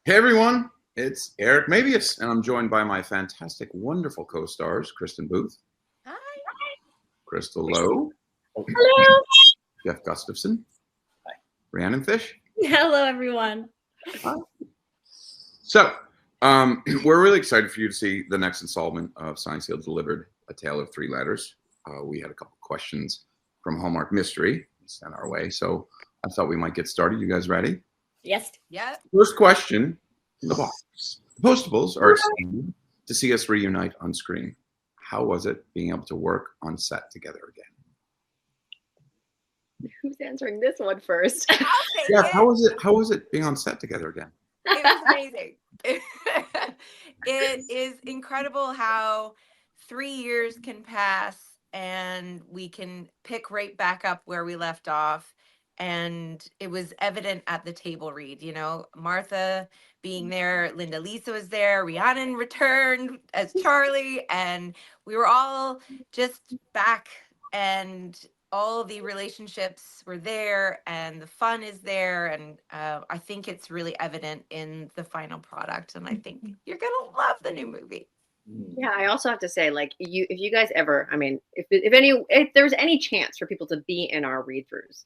Hey everyone, it's Eric Mabius, and I'm joined by my fantastic, wonderful co-stars, Kristin Booth. Hi. Crystal Lowe. Hello. Geoff Gustafson. Hi. Rhiannon Fish. Hello, everyone. Hi. So, we're really excited for you to see the next installment of Signed, Sealed, Delivered, A Tale of Three Letters. We had a couple questions from Hallmark Mystery sent our way, so I thought we might get started. You guys ready? Yes. Yeah. First question in the box. The Postables are excited to see us reunite on screen. How was it being able to work on set together again? Who's answering this one first? Yeah, how was it being on set together again? It was amazing. It is incredible how 3 years can pass and we can pick right back up where we left off. And it was evident at the table read, you know, Martha being there, Linda Lisa was there, Rhiannon returned as Charlie, and we were all just back, and all the relationships were there and the fun is there. And I think it's really evident in the final product. And I think you're going to love the new movie. Yeah, I also have to say, like, if you guys ever, I mean, if there's any chance for people to be in our read-throughs,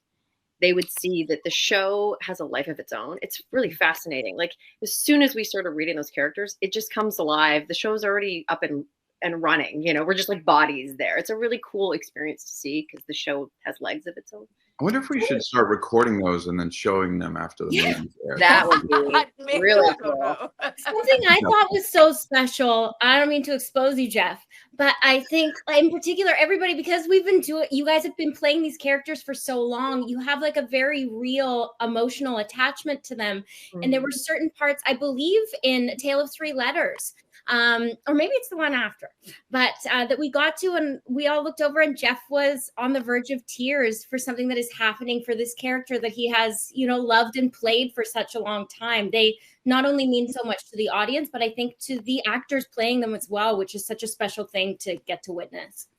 they would see that the show has a life of its own. It's really fascinating. Like, as soon as we started reading those characters, it just comes alive. The show's already up and running. You know, we're just like bodies there. It's a really cool experience to see because the show has legs of its own. I wonder if we should start recording those and then showing them after the movie. That would be really cool. Something I thought was so special. I don't mean to expose you, Jeff, but I think in particular, everybody, because we've been you guys have been playing these characters for so long, you have like a very real emotional attachment to them. Mm-hmm. And there were certain parts, I believe, in A Tale of Three Letters, or maybe it's the one after, but that we got to, and we all looked over and Jeff was on the verge of tears for something that is happening for this character that he has, you know, loved and played for such a long time. They not only mean so much to the audience, but I think to the actors playing them as well, which is such a special thing to get to witness.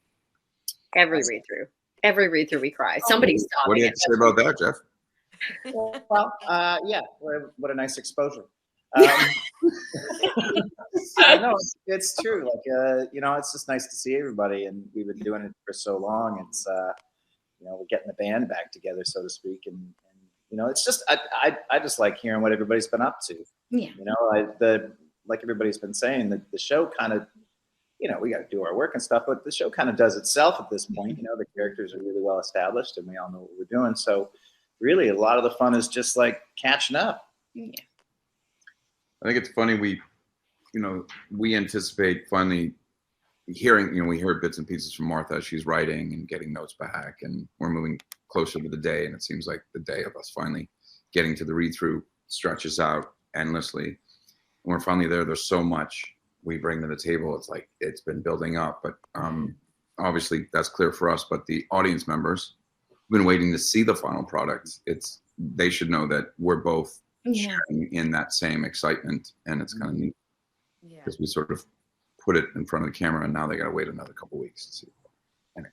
Every read-through we cry. Somebody's sobbing. What do you have to say about that, Jeff? Well, yeah, what a nice exposure. No, it's true. Like, you know, it's just nice to see everybody, and we've been doing it for so long. It's, you know, we're getting the band back together, so to speak, and you know, it's just I just like hearing what everybody's been up to. Yeah. You know, like everybody's been saying, the show kind of, you know, we got to do our work and stuff, but the show kind of does itself at this point. You know, the characters are really well established, and we all know what we're doing. So, really, a lot of the fun is just like catching up. Yeah. I think it's funny we anticipate finally hearing, you know, we hear bits and pieces from Martha as she's writing and getting notes back, and we're moving closer to the day, and it seems like the day of us finally getting to the read-through stretches out endlessly. When we're finally there, there's so much we bring to the table. It's like it's been building up, but obviously that's clear for us, but the audience members have been waiting to see the final product. They should know that we're both sharing in that same excitement, and it's kind of neat because we sort of put it in front of the camera, and now they got to wait another couple weeks to see. Anyway.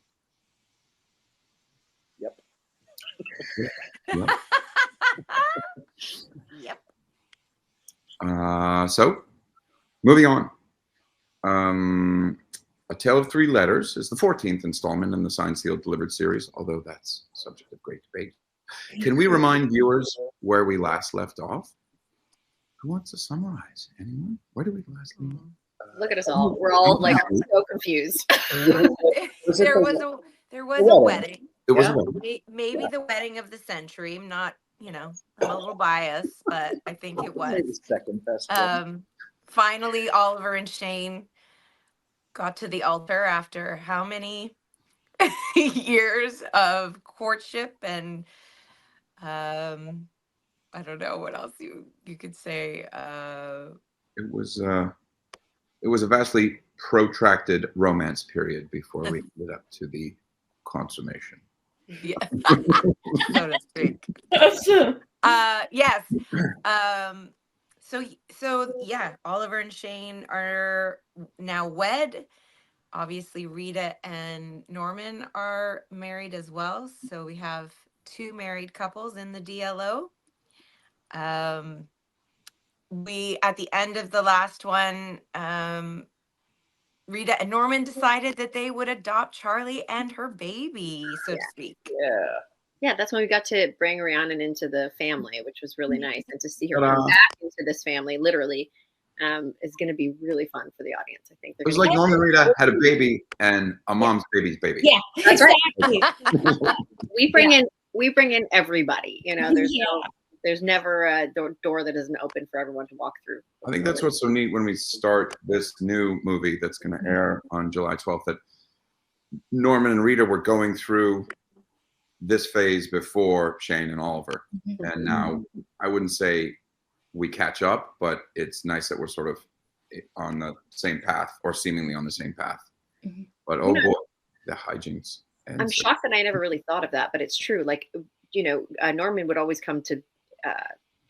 Yep. So, moving on. A Tale of Three Letters is the 14th installment in the Signed, Sealed, Delivered series, although that's subject of great debate. Can we remind viewers where we last left off? Who wants to summarize? Anyone? Where did we last leave off? Look at us all. We're all like so confused. There was a wedding. It was a wedding. Maybe the wedding of the century. I'm not, you know, I'm a little biased, but I think it was. Second best. Finally, Oliver and Shane got to the altar after how many years of courtship, and I don't know what else you could say. It was a vastly protracted romance period before we ended up to the consummation. Yeah, so to speak. Yes. So yeah, Oliver and Shane are now wed. Obviously, Rita and Norman are married as well. So we have 2 married couples in the DLO. we, at the end of the last one, Rita and Norman decided that they would adopt Charlie and her baby, so to speak. Yeah. Yeah, that's when we got to bring Rhiannon into the family, which was really nice. And to see her Ta-da. come back into this family, literally, is going to be be fun for the audience. I think It was like Norman Rita had a baby and a mom's baby's baby. Yeah, That's right. exactly. we bring in everybody. You know, there's never a door that isn't open for everyone to walk through. I think that's what's so neat when we start this new movie that's going to air on July 12th, that Norman and Rita were going through this phase before Shane and Oliver. And now I wouldn't say we catch up, but it's nice that we're sort of on the same path, or seemingly on the same path. But oh boy, the hijinks. I'm shocked that I never really thought of that, but it's true. Like, you know, Norman would always come to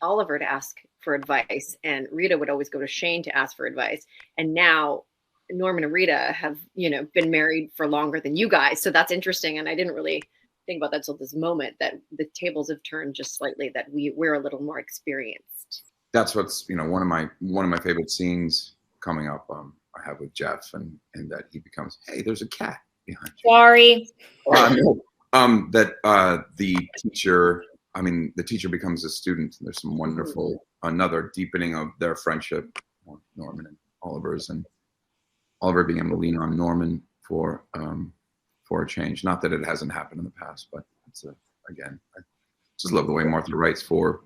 Oliver to ask for advice, and Rita would always go to Shane to ask for advice. And now Norman and Rita have, you know, been married for longer than you guys. So that's interesting. And I didn't really think about that till this moment, that the tables have turned just slightly, that we're a little more experienced. That's what's, you know, one of my favorite scenes coming up. I have with Jeff, and that he becomes, hey, there's a cat behind you. Sorry. That the teacher becomes a student. There's some wonderful, another deepening of their friendship, Norman and Oliver's, and Oliver being able to lean on Norman for a change. Not that it hasn't happened in the past, but it's again, I just love the way Martha writes for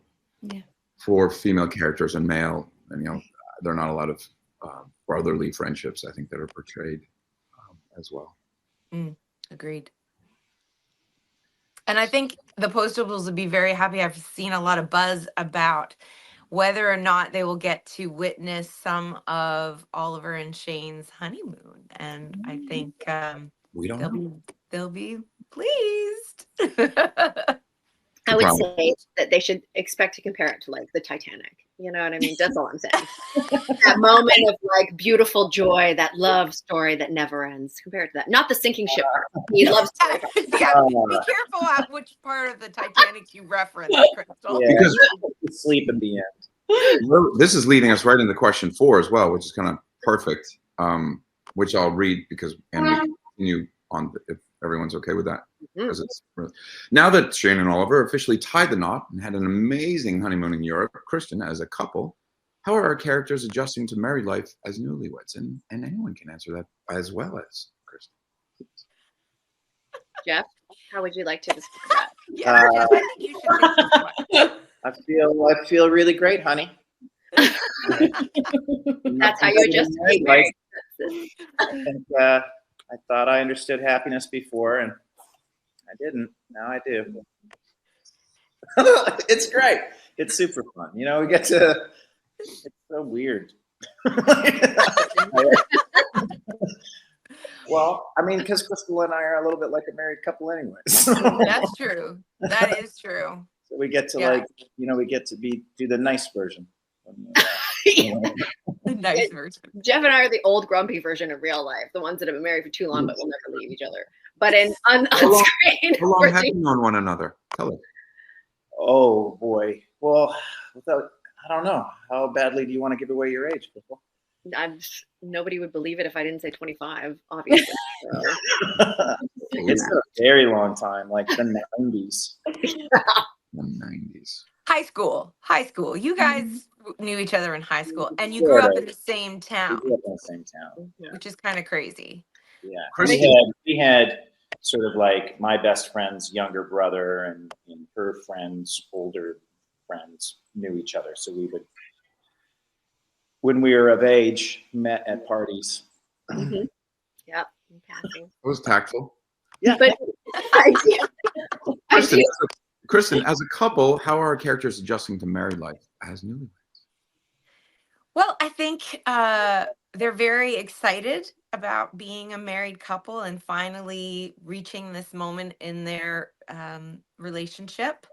female characters and male, and you know, there are not a lot of brotherly friendships, I think, that are portrayed as well. Agreed. And I think the Postables would be very happy. I've seen a lot of buzz about whether or not they will get to witness some of Oliver and Shane's honeymoon. And I think We don't know. they'll be pleased. I would say that they should expect to compare it to like the Titanic. You know what I mean? That's all I'm saying. That moment of like beautiful joy, that love story that never ends. Compare it to that. Not the sinking ship part. He loves story. Be careful at which part of the Titanic you reference, Crystal. Yeah, Because sleep at the end. this is leading us right into question 4 as well, which is kind of perfect, which I'll read and we continue on if everyone's okay with that. Because it's really, now that Shane and Oliver officially tied the knot and had an amazing honeymoon in Europe, Kristin, as a couple, how are our characters adjusting to married life as newlyweds? And anyone can answer that as well as Kristin. Jeff, how would you like to discuss that? Yeah, Jeff, I think you should take this one. I feel really great, honey. That's how you adjust to being married. I think I thought I understood happiness before, and I didn't. Now I do. It's great. It's super fun. You know, we get to. It's so weird. Well, I mean, because Crystal and I are a little bit like a married couple, anyways. That's true. That is true. So we get to we get to do the nice version. The nice version. Jeff and I are the old grumpy version of real life, the ones that have been married for too long but will never leave each other. But on screen, How long have you known one another? Tell us. Oh boy. Well, I don't know. How badly do you want to give away your age, Crystal? Nobody would believe it if I didn't say 25, obviously. It's a very long time, like the 90s. The 90s. High school. You guys knew each other in high school, and you grew up in the same town. We grew up in the same town, which is kind of crazy. Yeah, we had sort of like my best friend's younger brother and her friend's older friends knew each other, so we would, when we were of age, met at parties. Mm-hmm. Yep, passing. It was tactful. Yeah, but Kristin, as a couple, how are our characters adjusting to married life as newlyweds? Well, I think they're very excited about being a married couple and finally reaching this moment in their relationship.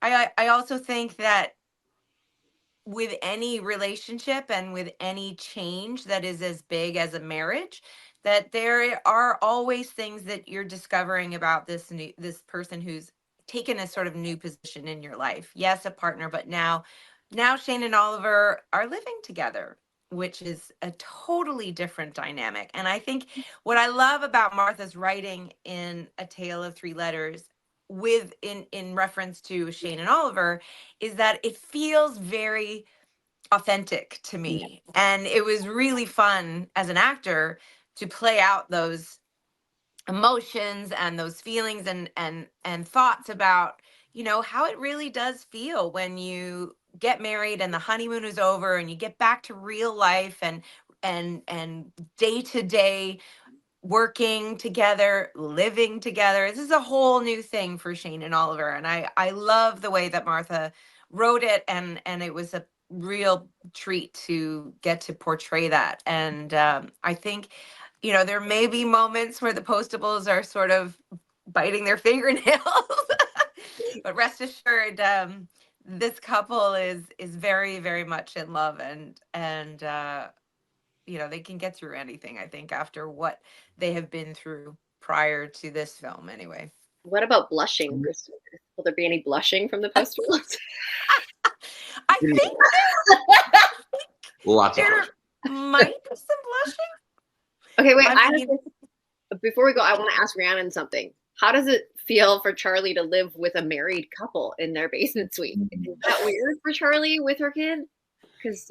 I also think that with any relationship and with any change that is as big as a marriage, that there are always things that you're discovering about this person who's taken a sort of new position in your life. Yes, a partner, but now now Shane and Oliver are living together, which is a totally different dynamic. And I think what I love about Martha's writing in A Tale of Three Letters with in reference to Shane and Oliver is that it feels very authentic to me. And it was really fun as an actor to play out those emotions and those feelings and thoughts about, you know, how it really does feel when you get married and the honeymoon is over and you get back to real life and day to day working together, living together. This is a whole new thing for Shane and Oliver, and I love the way that Martha wrote it, and it was a real treat to get to portray that. And I think, you know, there may be moments where the Postables are sort of biting their fingernails, but rest assured, this couple is very, very much in love, and you know, they can get through anything, I think, after what they have been through prior to this film anyway. What about blushing, Kristin? Will there be any blushing from the Postables? I think Lots of there might be some blushing. Okay, wait. I mean, Before we go, I want to ask Rhiannon something. How does it feel for Charlie to live with a married couple in their basement suite? Is that weird for Charlie with her kid? Because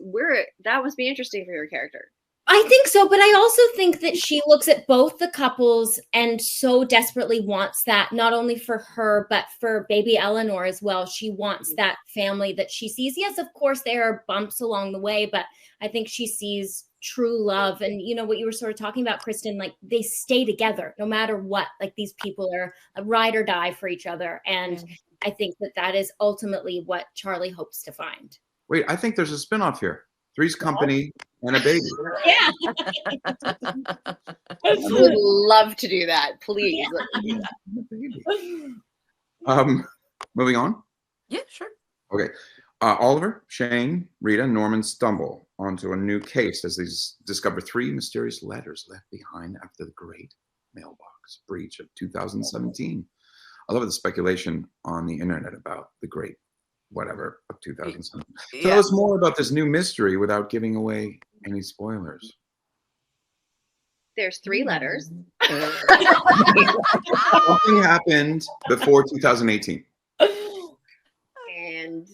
that must be interesting for your character. I think so, but I also think that she looks at both the couples and so desperately wants that, not only for her, but for baby Eleanor as well. She wants that family that she sees. Yes, of course, there are bumps along the way, but I think she sees true love. And you know what you were sort of talking about, Kristin, like they stay together no matter what. Like these people are a ride or die for each other. And I think that is ultimately what Charlie hopes to find. Wait, I think there's a spinoff here. Three's Company and a baby. Yeah. I would love to do that. Please. Moving on. Yeah, sure. Okay. Oliver, Shane, Rita, and Norman stumble onto a new case as they discover 3 mysterious letters left behind after the great mailbox breach of 2017. I love the speculation on the internet about the great whatever of 2007. Tell us more about this new mystery without giving away any spoilers. There's 3 letters. Something happened before 2018. And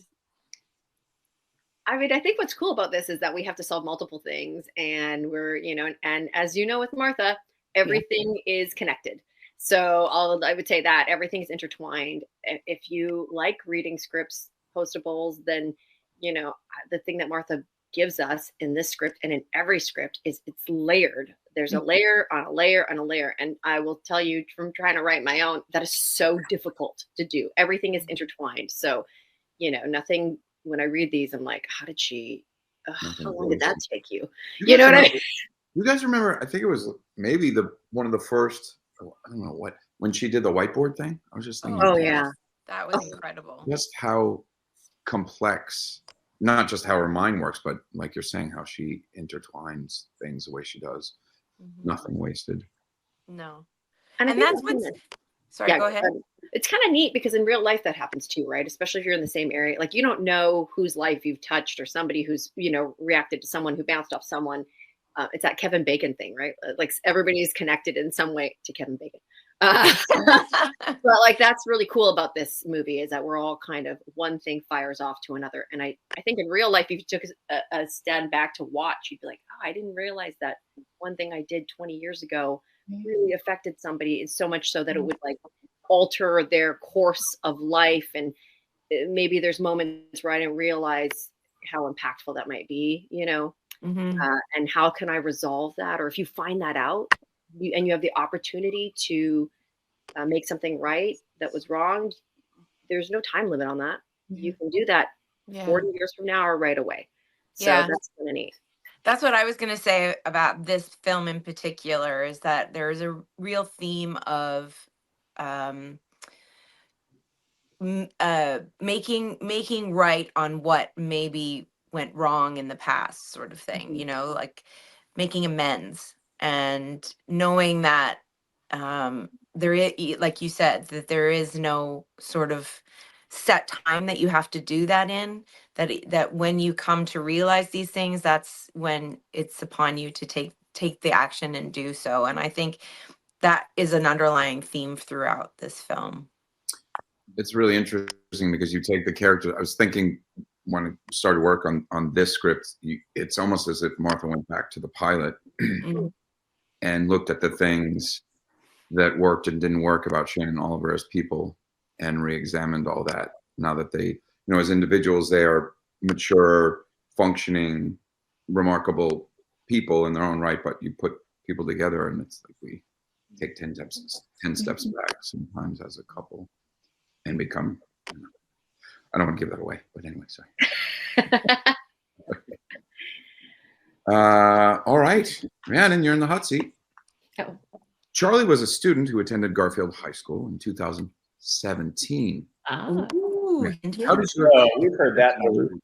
I mean, I think what's cool about this is that we have to solve multiple things, and we're, you know, and as you know, with Martha, everything is connected. So I would say that everything's intertwined. If you like reading scripts, Postables, then, you know, the thing that Martha gives us in this script and in every script is it's layered. There's a layer on a layer on a layer. And I will tell you from trying to write my own, that is so difficult to do. Everything is intertwined. So, you know, nothing, when I read these, I'm like, how long did that take you? You know what I mean? You guys remember, I think it was maybe one of the first, I don't know what, when she did the whiteboard thing? I was just thinking. Oh, yeah. That was incredible. Just how complex, not just how her mind works, but like you're saying, how she intertwines things the way she does. Nothing wasted. No. And that's what's, sorry, go ahead. It's kind of neat because in real life that happens too, right? Especially if you're in the same area. Like you don't know whose life you've touched or somebody who's, you know, reacted to someone who bounced off someone. It's that Kevin Bacon thing, right? Like everybody's connected in some way to Kevin Bacon. But like that's really cool about this movie is that we're all kind of one thing fires off to another. And I think in real life, if you took a stand back to watch, you'd be like, oh, I didn't realize that one thing I did 20 years ago really affected somebody. It's so much so that it would like alter their course of life. And maybe there's moments where I didn't realize how impactful that might be, you know, and how can I resolve that? Or if you find that out and you have the opportunity to make something right that was wrong, there's no time limit on that. You can do that 40 years from now or right away. So that's kind of neat. That's what I was going to say about this film in particular is that there's a real theme of making right on what maybe went wrong in the past, sort of thing, you know, like making amends and knowing that there is, like you said, that there is no sort of set time that you have to do that in, that when you come to realize these things, that's when it's upon you to take the action and do so. And I think that is an underlying theme throughout this film. It's really interesting because you take the character. I was thinking when I started work on this script, it's almost as if Martha went back to the pilot and looked at the things that worked and didn't work about Shane and Oliver as people and re-examined all that. Now that they, as individuals, they are mature, functioning, remarkable people in their own right, but you put people together and it's like we take 10 steps back sometimes as a couple and become, I don't want to give that away, but anyway, sorry. All right, Rhiannon, you're in the hot seat. Oh. Charlie was a student who attended Garfield High School in 2017. Ah. Ooh, How does We've heard that movie.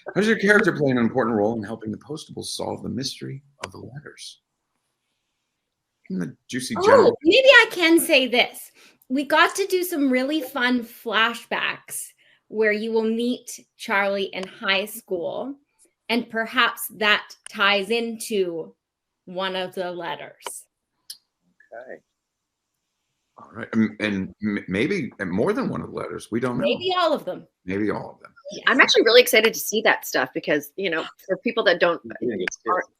How does your character play an important role in helping the Postables solve the mystery of the letters? In the juicy general. Oh, maybe I can say this. We got to do some really fun flashbacks where you will meet Charlie in high school, and perhaps that ties into one of the letters. Okay. All right, and maybe more than one of the letters. We don't know. Maybe all of them. Maybe all of them. Yes. I'm actually really excited to see that stuff because, for people that aren't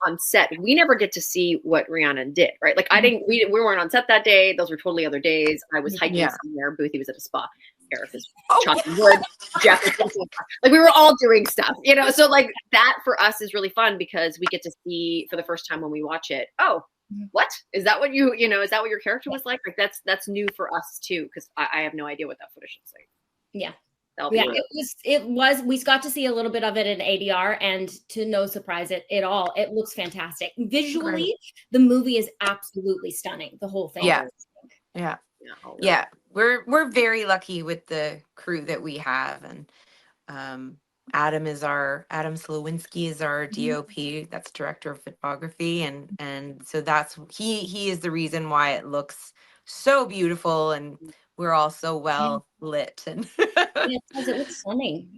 on set, we never get to see what Rhiannon did, right? Like we weren't on set that day. Those were totally other days. I was hiking somewhere. Boothie was at a spa. Eric was chopping wood. Jeff was like we were all doing stuff, So like that for us is really fun because we get to see for the first time when we watch it. Oh, what is that? What is that what your character was like? Like that's new for us too because I have no idea what that footage looks like. Yeah. Yeah, it was. We got to see a little bit of it in ADR, and to no surprise, it looks fantastic. Visually, the movie is absolutely stunning. The whole thing. Yeah. We're very lucky with the crew that we have, and Adam Slowinski is our DOP. That's director of photography, and so that's he is the reason why it looks so beautiful and we're all so well lit and it looks stunning.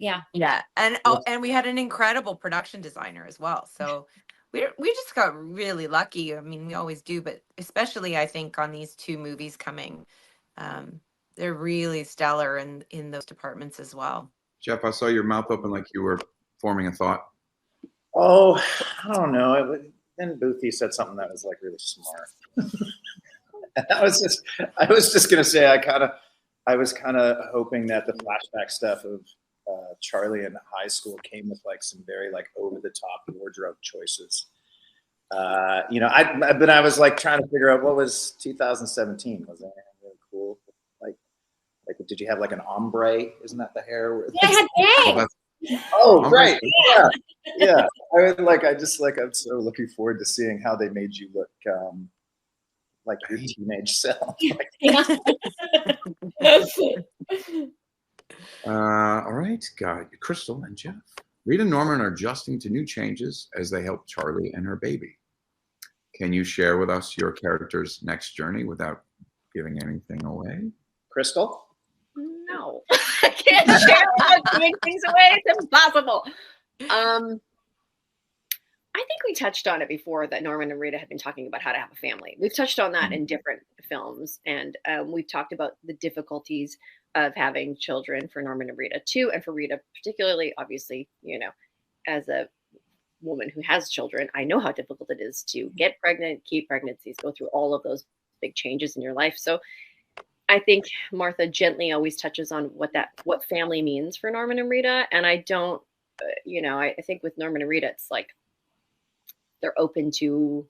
And we had an incredible production designer as well, so we just got really lucky. I mean, we always do, but especially I think on these two movies coming, they're really stellar in those departments as well. Jeff, I saw your mouth open like you were forming a thought. Oh, I don't know. Then Boothie said something that was like really smart. I was just gonna say I was kind of hoping that the flashback stuff of Charlie in high school came with like some very like over the top wardrobe choices. But I was like trying to figure out what was 2017. Was that really cool? Like did you have like an ombre? Isn't that the hair? Yeah, I had Oh, right. Yeah. I'm so looking forward to seeing how they made you look like your teenage self. All right, Crystal and Jeff. Rita and Norman are adjusting to new changes as they help Charlie and her baby. Can you share with us your character's next journey without giving anything away? Crystal? No, I can't share without giving things away. It's impossible. I think we touched on it before that Norman and Rita had been talking about how to have a family. We've touched on that in different films, and we've talked about the difficulties of having children for Norman and Rita too, and for Rita particularly. Obviously, as a woman who has children, I know how difficult it is to get pregnant, keep pregnancies, go through all of those big changes in your life. So I think Martha gently always touches on what family means for Norman and Rita, and I don't, I think with Norman and Rita, it's like they're open to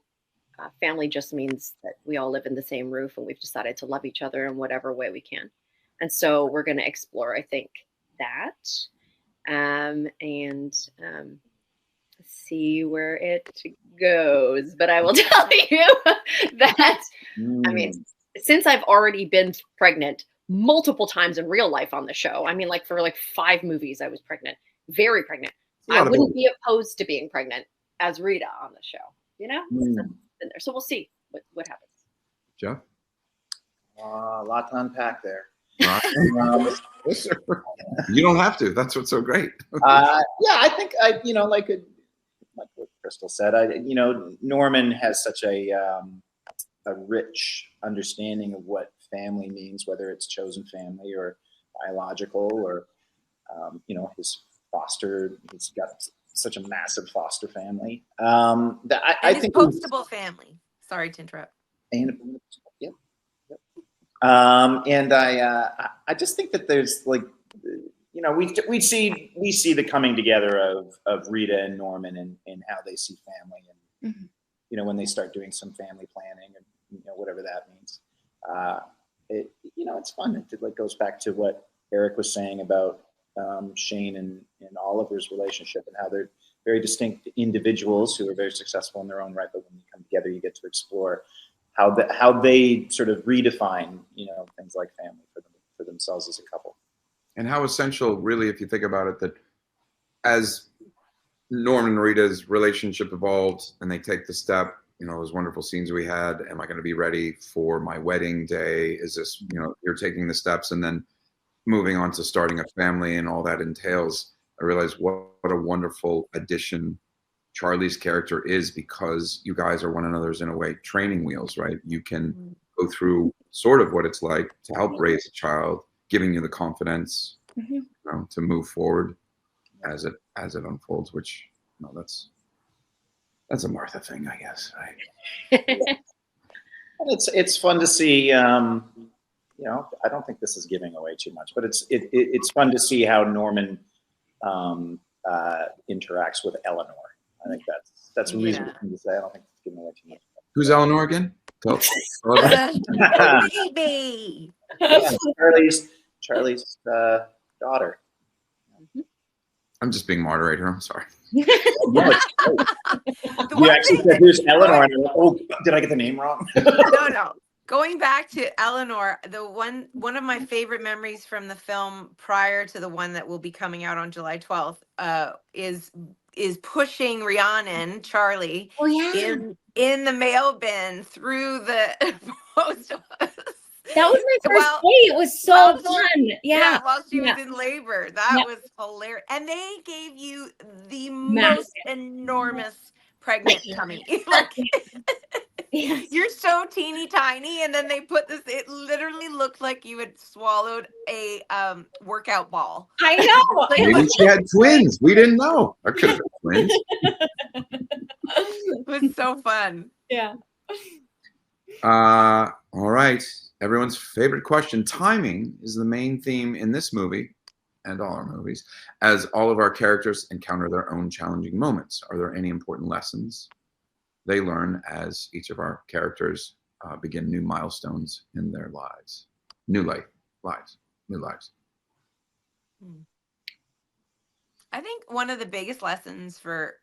family just means that we all live in the same roof and we've decided to love each other in whatever way we can. And so we're going to explore, I think, that and see where it goes. But I will tell you that, I mean, since I've already been pregnant multiple times in real life on the show, I mean, like for like 5 movies, I was pregnant, very pregnant. I wouldn't be opposed to being pregnant as Rita on the show, So we'll see what happens. Jeff? A lot to unpack there. You don't have to. That's what's so great. Yeah, I think like what Crystal said, Norman has such a rich understanding of what family means, whether it's chosen family or biological or his foster. He's got such a massive foster family. I think postable family. Sorry to interrupt. And I just think that there's like, we see the coming together of Rita and Norman and how they see family, and when they start doing some family planning and whatever that means. It's fun. It like goes back to what Eric was saying about Shane and Oliver's relationship, and how they're very distinct individuals who are very successful in their own right, but when you come together, you get to explore how they sort of redefine things like family for themselves as a couple. And how essential, really, if you think about it, that as Norman and Rita's relationship evolved and they take the step, those wonderful scenes we had, am I going to be ready for my wedding day? Is this, you're taking the steps and then moving on to starting a family and all that entails. I realized what a wonderful addition Charlie's character is, because you guys are one another's, in a way, training wheels, right? You can go through sort of what it's like to help raise a child, giving you the confidence to move forward as it unfolds, which that's a Martha thing, I guess, right? It's fun to see. I don't think this is giving away too much, but it's fun to see how Norman interacts with Eleanor. I think that's a reasonable thing to say. I don't think it's giving away too much. Who's Eleanor again? Baby. Charlie's daughter. I'm just being moderator. I'm sorry. You actually said, "Who's Eleanor?" And I'm like, oh, did I get the name wrong? No. Going back to Eleanor, the one of my favorite memories from the film, prior to the one that will be coming out on July 12th, is pushing Rhiannon, Charlie, in the mail bin through the post office. That was my first day. It was so fun. Yeah. While she was in labor. That was hilarious. And they gave you the most enormous pregnant tummy. You're so teeny tiny, and then they put this, it literally looked like you had swallowed a workout ball. I know. Maybe she had twins. We didn't know. I could have been twins. It was so fun. Yeah. All right. Everyone's favorite question. Timing is the main theme in this movie and all our movies, as all of our characters encounter their own challenging moments. Are there any important lessons they learn as each of our characters begin new milestones in their lives? New lives. I think one of the biggest lessons for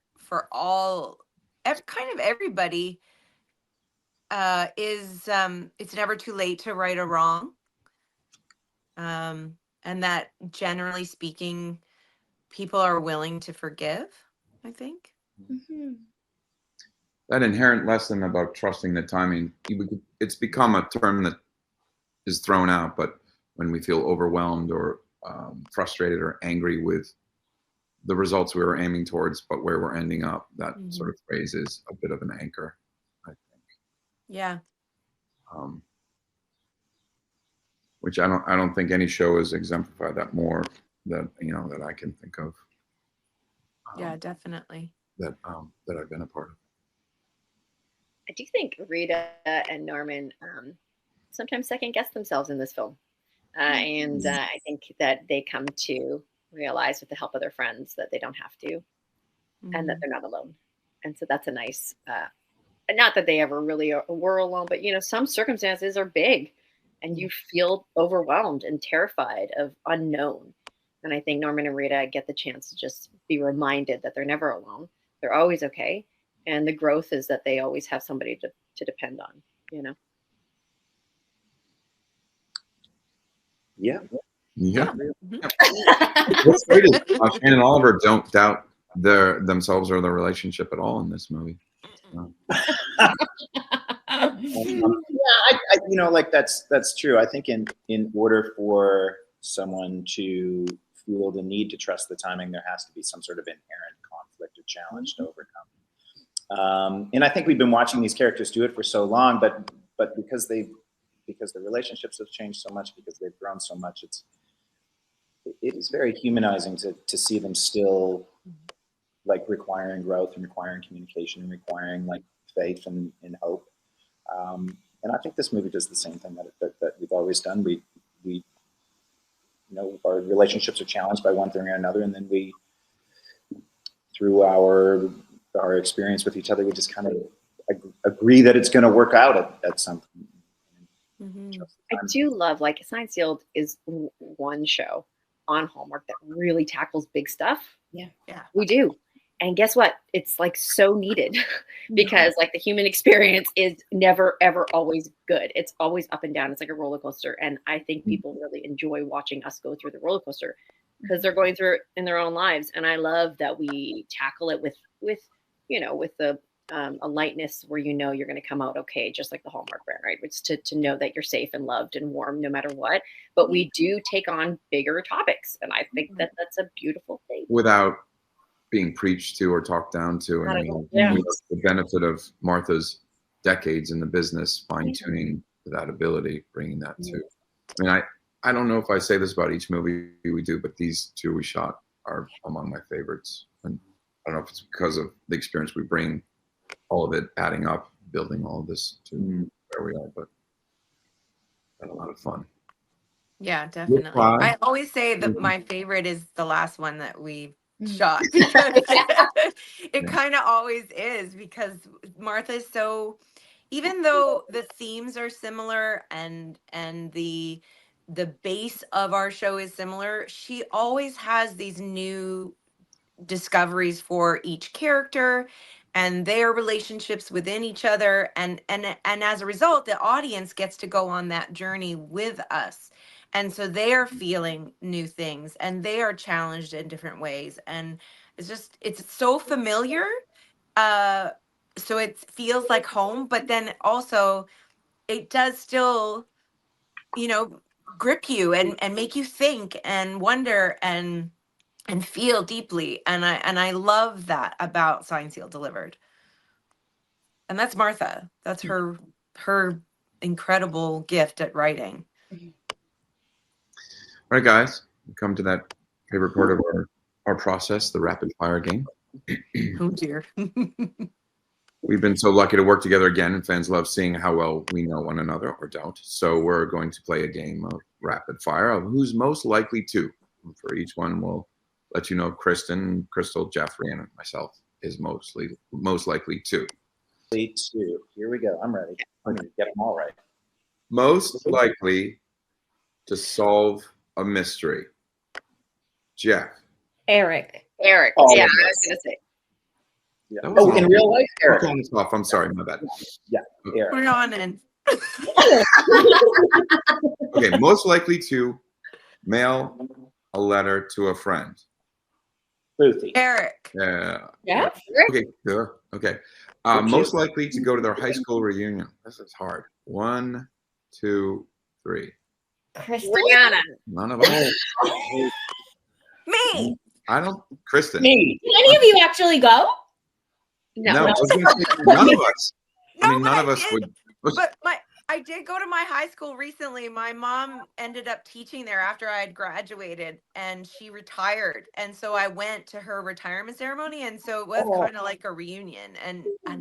all, kind of everybody, is it's never too late to right a wrong, and that generally speaking, people are willing to forgive, I think. That inherent lesson about trusting the timing, it's become a term that is thrown out, but when we feel overwhelmed or frustrated or angry with the results we were aiming towards, but where we're ending up, that sort of phrase is a bit of an anchor, I think. Yeah. Which I don't think any show has exemplified that more that I can think of. Yeah, definitely. That I've been a part of. I do think Rita and Norman sometimes second guess themselves in this film. And I think that they come to realize with the help of their friends that they don't have to, and that they're not alone. And so that's a nice, not that they ever really were alone, but some circumstances are big and you feel overwhelmed and terrified of unknown. And I think Norman and Rita get the chance to just be reminded that they're never alone. They're always okay. And the growth is that they always have somebody to depend on, Yeah. What's great is Shane and Oliver don't doubt themselves or their relationship at all in this movie. You know, like that's true. I think in order for someone to feel the need to trust the timing, there has to be some sort of inherent conflict or challenge to overcome. And I think we've been watching these characters do it for so long, but because the relationships have changed so much, because they've grown so much, it is very humanizing to see them still like requiring growth and requiring communication and requiring like faith and hope. And I think this movie does the same thing that we've always done. We you know, our relationships are challenged by one thing or another, and then we, through our experience with each other, we just kind of agree that it's going to work out at some point. Mm-hmm. I do love, like, Signed Sealed is one show on Hallmark that really tackles big stuff. Yeah. We do. And guess what? It's like so needed because like the human experience is never, ever, always good. It's always up and down. It's like a roller coaster. And I think people really enjoy watching us go through the roller coaster because they're going through it in their own lives. And I love that we tackle it with you know, with the a lightness where you know you're going to come out okay, just like the Hallmark brand, right? It's to know that you're safe and loved and warm no matter what. But we do take on bigger topics, and I think that that's a beautiful thing. Without being preached to or talked down to. I mean, we have the benefit of Martha's decades in the business, fine-tuning that ability, bringing that to. I mean, I don't know if I say this about each movie we do, but these two we shot are among my favorites. And I don't know if it's because of the experience we bring, all of it adding up, building all of this to where we are, but had a lot of fun. Yeah, definitely. I always say that my favorite is the last one that we shot because it kind of always is, because Martha is so, even though the themes are similar and the base of our show is similar, she always has these new discoveries for each character and their relationships within each other, and as a result the audience gets to go on that journey with us, and so they are feeling new things and they are challenged in different ways, and it's so familiar, so it feels like home, but then also it does still, you know, grip you and make you think and wonder and feel deeply, and I love that about Signed, Sealed, Delivered. And that's Martha. That's her incredible gift at writing. All right, guys, we come to that favorite part of our process, the rapid fire game. Oh dear. We've been so lucky to work together again, and fans love seeing how well we know one another or don't. So we're going to play a game of rapid fire of who's most likely to. And for each one, we'll let you know if Kristin, Crystal, Jeff, Rhiannon, myself is most likely to. Here we go. I'm ready. I'm going to get them all right. Most likely to solve a mystery. Jeff. Eric. Oh, yeah, I was going to say. Yeah. Oh, in real life, Eric. I'm sorry, my bad. Yeah, Eric. We're on in. Okay, most likely to mail a letter to a friend. Boothy. Eric. Yeah. Okay, sure. Okay. Most likely to go to their high school reunion. This is hard. 1, 2, 3. Kristin. Rhiannon. None of us. Me. I don't. Kristin. Me. Did any of you actually go? No, I was gonna say none of us. I mean, none of us would. But I did go to my high school recently. My mom ended up teaching there after I had graduated, and she retired. And so I went to her retirement ceremony, and so it was kind of like a reunion. And I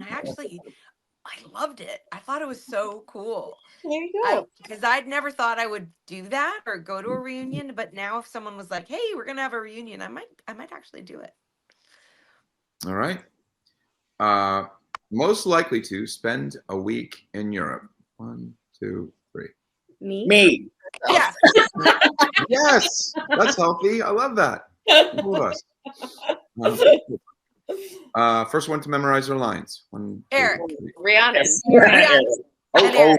loved it. I thought it was so cool. There you go. Because I'd never thought I would do that or go to a reunion. But now if someone was like, "Hey, we're gonna have a reunion," I might actually do it. All right. Most likely to spend a week in Europe. 1, 2, 3. Me. Yeah. Yes, that's healthy. I love that. All of us. First one to memorize their lines. 1, 2, Eric. 3. Rhiannon. There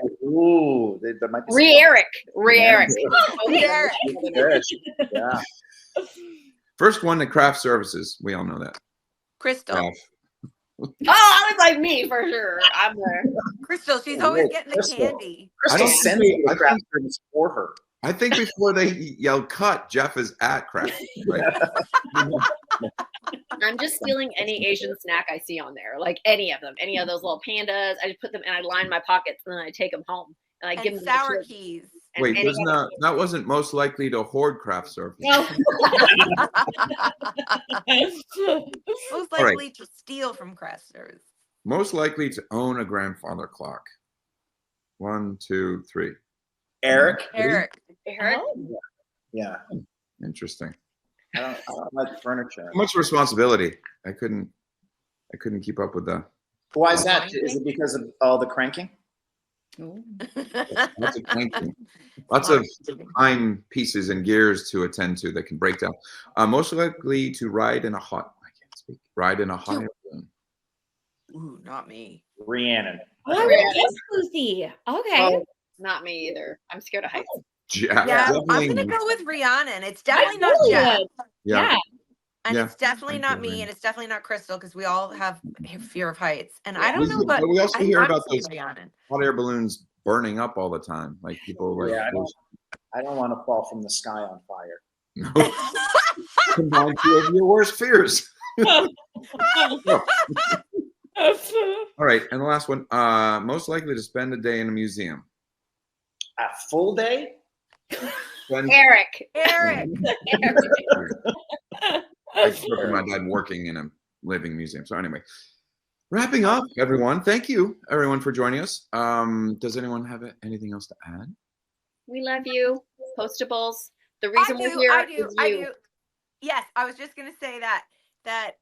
might be Re-Eric. Eric. Yeah. First one to craft services. We all know that. Crystal. Oh, I was like me for sure. I'm there. Crystal, she's Oh, always wait, getting the Crystal. candy. I Crystal don't sends think- me the I craft think- service for her. I think before they yell cut, Jeff is at craft. Right? I'm just stealing any Asian snack I see on there, like any of them, any of those little pandas. I just put them and I line my pockets and then I take them home and I give And them to the sour kids. keys. And Wait, any wasn't that wasn't most likely to hoard craft service? No. Most right. likely to steal from Cresters. Most likely to own a grandfather clock. 1, 2, 3. Eric. Eric. Eric, Yeah. Interesting. I don't like furniture. How much responsibility? I couldn't keep up with that. Why is that? Is it because of all the cranking? Lots of clanking. Lots of time pieces and gears to attend to that can break down. Most likely to ride in a hot. I can't speak. Ride in a hot air balloon. Ooh, not me. Rhiannon. Oh, it is Lucy. Okay. oh, not me either. I'm scared of heights. Jeff, Yeah, I'm definitely- gonna go with Rhiannon. It's I definitely not totally Jeff. would. Yeah. Yeah. And Yeah, it's definitely thank not you, me, Rhiannon. and it's definitely not Crystal, because we all have fear of heights. And I Yeah. don't know, but we also hear I'm about saying those Rhiannon. hot air balloons burning up all the time. Like people like Yeah, I don't want to fall from the sky on fire. combine two of your worst fears. All right, and the last one. Most likely to spend a day in a museum. A full day? Spend- Eric. Eric. I grew up with my dad working in a living museum. So anyway, wrapping up, everyone. Thank you, everyone, for joining us. Does anyone have anything else to add? We love you. Postables. The reason we're here is you. I do. Yes, I was just gonna say that the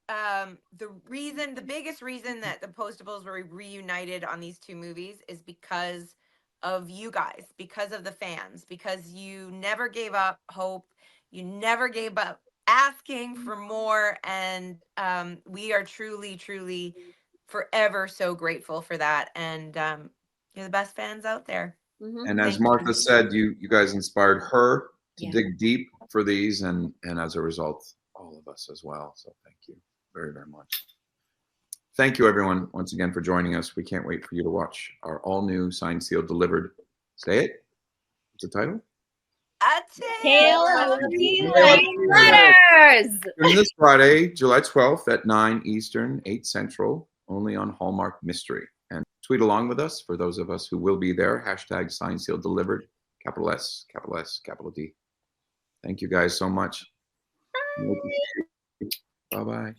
biggest reason that the Postables were reunited on these two movies is because of you guys, because of the fans, because you never gave up hope, you never gave up asking for more, and we are truly, truly, forever so grateful for that. And you're the best fans out there. Mhm. And as Thank Martha you. said, you guys inspired her to Yeah. dig deep for these, and as a result, all of us as well. So thank you very, very much. Thank you, everyone, once again for joining us. We can't wait for you to watch our all-new Signed, Sealed, Delivered. Say it. What's the title? A Tale tale of of two Letters. And this Friday, July 12th at 9 Eastern, 8 Central, only on Hallmark Mystery. And tweet along with us for those of us who will be there. Hashtag Signed, Sealed, Delivered. Capital S, capital S, capital D. Thank you guys so much. Bye-bye.